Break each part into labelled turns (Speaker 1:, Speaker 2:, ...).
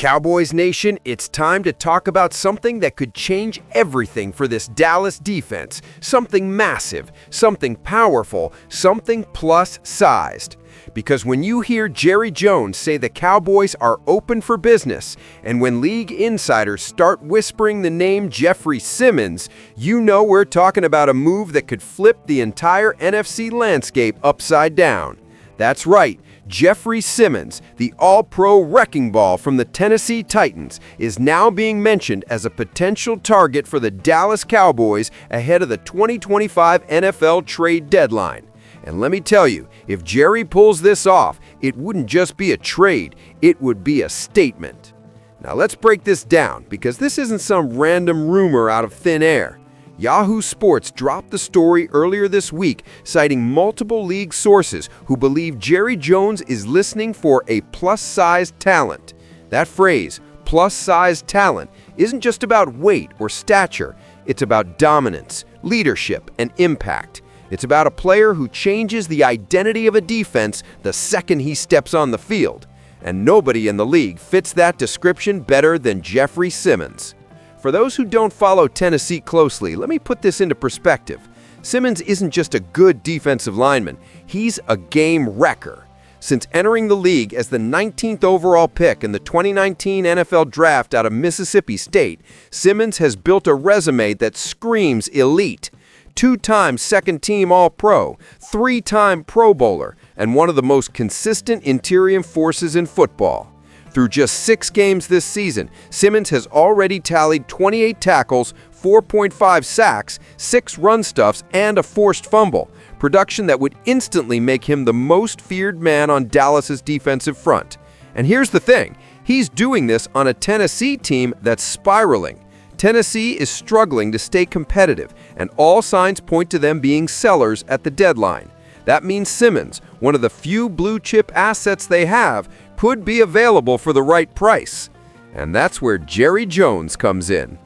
Speaker 1: Cowboys Nation, it's time to talk about something that could change everything for this Dallas defense. Something massive, something powerful, something plus-sized. Because when you hear Jerry Jones say the Cowboys are open for business, and when league insiders start whispering the name Jeffery Simmons, you know we're talking about a move that could flip the entire NFC landscape upside down. That's right. Jeffery Simmons, the all-pro wrecking ball from the Tennessee Titans, is now being mentioned as a potential target for the Dallas Cowboys ahead of the 2025 NFL trade deadline. And let me tell you, if Jerry pulls this off, it wouldn't just be a trade, it would be a statement. Now let's break this down, because this isn't some random rumor out of thin air. Yahoo Sports dropped the story earlier this week, citing multiple league sources who believe Jerry Jones is listening for a plus-sized talent. That phrase, plus-sized talent, isn't just about weight or stature. It's about dominance, leadership, and impact. It's about a player who changes the identity of a defense the second he steps on the field. And nobody in the league fits that description better than Jeffery Simmons. For those who don't follow Tennessee closely, let me put this into perspective. Simmons isn't just a good defensive lineman, he's a game wrecker. Since entering the league as the 19th overall pick in the 2019 NFL Draft out of Mississippi State, Simmons has built a resume that screams elite. 2-time second-team All-Pro, 3-time Pro Bowler, and one of the most consistent interior forces in football. Through just 6 games this season, Simmons has already tallied 28 tackles, 4.5 sacks, 6 run stuffs, and a forced fumble, production that would instantly make him the most feared man on Dallas's defensive front. And here's the thing, he's doing this on a Tennessee team that's spiraling. Tennessee is struggling to stay competitive, and all signs point to them being sellers at the deadline. That means Simmons, one of the few blue-chip assets they have, could be available for the right price. And that's where Jerry Jones comes in.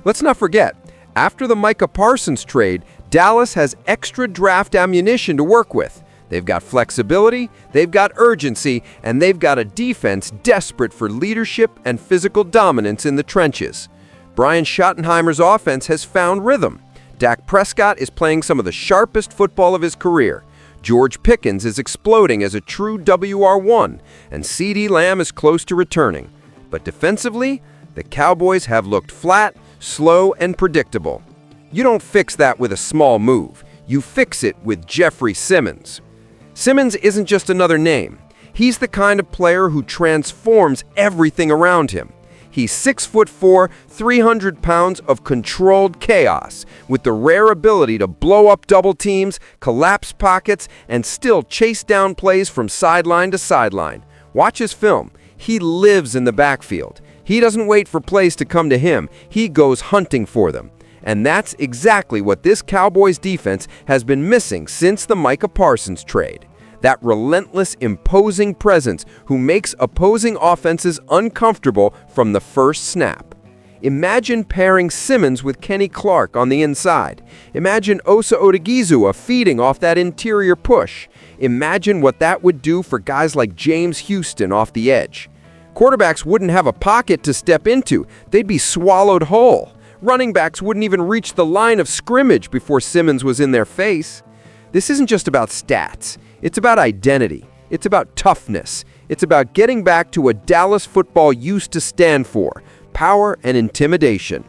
Speaker 1: Let's not forget, after the Micah Parsons trade, Dallas has extra draft ammunition to work with. They've got flexibility, they've got urgency, and they've got a defense desperate for leadership and physical dominance in the trenches. Brian Schottenheimer's offense has found rhythm. Dak Prescott is playing some of the sharpest football of his career. George Pickens is exploding as a true WR1, and CeeDee Lamb is close to returning. But defensively, the Cowboys have looked flat, slow, and predictable. You don't fix that with a small move. You fix it with Jeffery Simmons. Simmons isn't just another name. He's the kind of player who transforms everything around him. He's 6'4", 300 pounds of controlled chaos, with the rare ability to blow up double teams, collapse pockets, and still chase down plays from sideline to sideline. Watch his film. He lives in the backfield. He doesn't wait for plays to come to him. He goes hunting for them. And that's exactly what this Cowboys defense has been missing since the Micah Parsons trade. That relentless, imposing presence who makes opposing offenses uncomfortable from the first snap. Imagine pairing Simmons with Kenny Clark on the inside. Imagine Osa Odigizua feeding off that interior push. Imagine what that would do for guys like James Houston off the edge. Quarterbacks wouldn't have a pocket to step into. They'd be swallowed whole. Running backs wouldn't even reach the line of scrimmage before Simmons was in their face. This isn't just about stats. It's about identity. It's about toughness. It's about getting back to what Dallas football used to stand for, power and intimidation.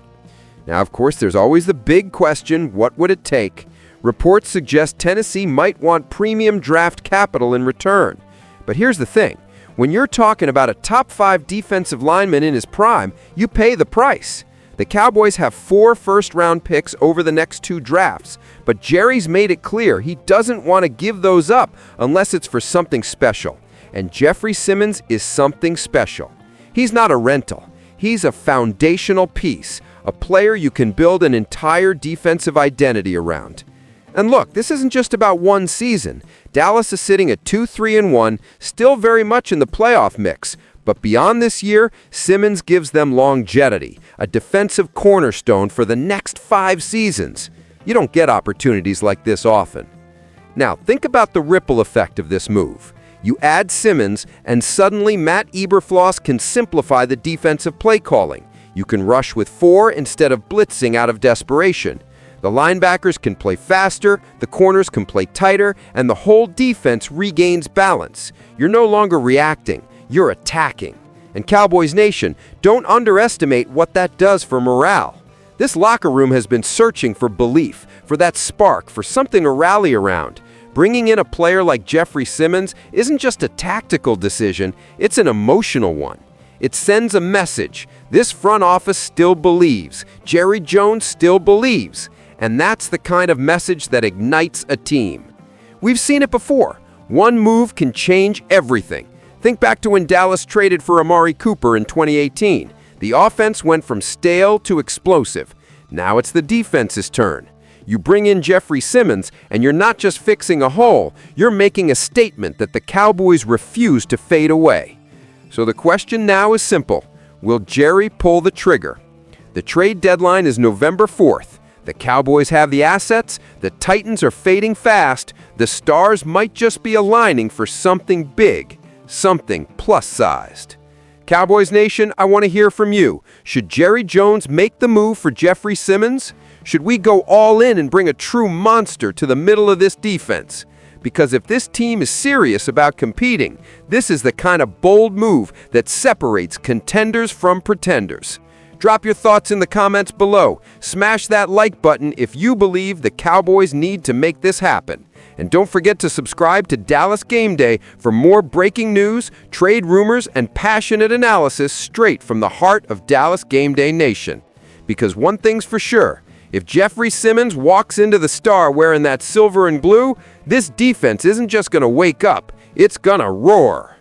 Speaker 1: Now, of course, there's always the big question, what would it take? Reports suggest Tennessee might want premium draft capital in return. But here's the thing. When you're talking about a top 5 defensive lineman in his prime, you pay the price. The Cowboys have 4 first-round picks over the next 2 drafts, but Jerry's made it clear he doesn't want to give those up unless it's for something special. And Jeffery Simmons is something special. He's not a rental. He's a foundational piece, a player you can build an entire defensive identity around. And look, this isn't just about one season. Dallas is sitting at 2-3-1, still very much in the playoff mix. But beyond this year, Simmons gives them longevity, a defensive cornerstone for the next 5 seasons. You don't get opportunities like this often. Now, think about the ripple effect of this move. You add Simmons, and suddenly Matt Eberfloss can simplify the defensive play calling. You can rush with 4 instead of blitzing out of desperation. The linebackers can play faster, the corners can play tighter, and the whole defense regains balance. You're no longer reacting, you're attacking. And Cowboys Nation, don't underestimate what that does for morale. This locker room has been searching for belief, for that spark, for something to rally around. Bringing in a player like Jeffery Simmons isn't just a tactical decision, it's an emotional one. It sends a message. This front office still believes. Jerry Jones still believes. And that's the kind of message that ignites a team. We've seen it before. One move can change everything. Think back to when Dallas traded for Amari Cooper in 2018. The offense went from stale to explosive. Now it's the defense's turn. You bring in Jeffery Simmons, and you're not just fixing a hole, you're making a statement that the Cowboys refuse to fade away. So the question now is simple. Will Jerry pull the trigger? The trade deadline is November 4th. The Cowboys have the assets, the Titans are fading fast, the stars might just be aligning for something big, something plus-sized. Cowboys Nation, I want to hear from you. Should Jerry Jones make the move for Jeffery Simmons? Should we go all in and bring a true monster to the middle of this defense? Because if this team is serious about competing, this is the kind of bold move that separates contenders from pretenders. Drop your thoughts in the comments below. Smash that like button if you believe the Cowboys need to make this happen. And don't forget to subscribe to Dallas Game Day for more breaking news, trade rumors, and passionate analysis straight from the heart of Dallas Game Day Nation. Because one thing's for sure, if Jeffery Simmons walks into the Star wearing that silver and blue, this defense isn't just going to wake up, it's going to roar.